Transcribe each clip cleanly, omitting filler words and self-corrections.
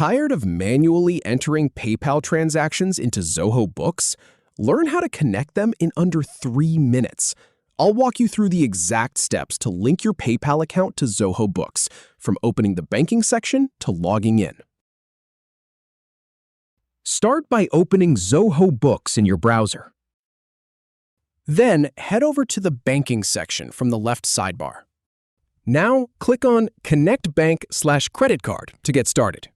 Tired of manually entering PayPal transactions into Zoho Books? Learn how to connect them in under 3 minutes. I'll walk you through the exact steps to link your PayPal account to Zoho Books, from opening the banking section to logging in. Start by opening Zoho Books in your browser. Then head over to the banking section from the left sidebar. Now click on Connect Bank/Credit Card to get started.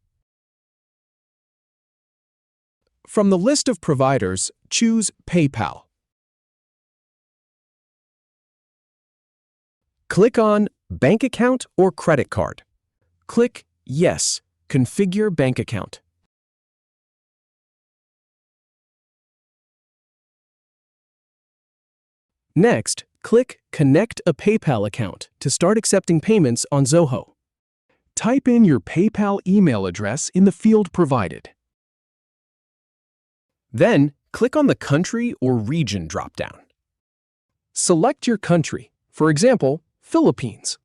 From the list of providers, choose PayPal. Click on Bank Account or Credit Card. Click Yes, Configure Bank Account. Next, click Connect a PayPal account to start accepting payments on Zoho. Type in your PayPal email address in the field provided. Then, click on the Country or Region dropdown. Select your country, for example, Philippines.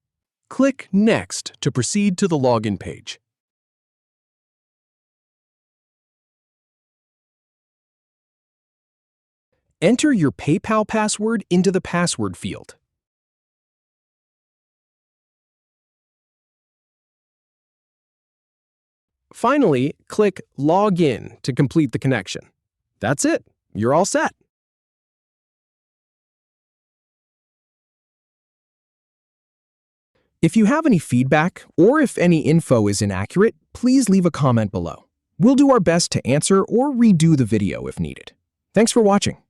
Click Next to proceed to the login page. Enter your PayPal password into the password field. Finally, click Log In to complete the connection. That's it. You're all set. If you have any feedback or if any info is inaccurate, please leave a comment below. We'll do our best to answer or redo the video if needed. Thanks for watching.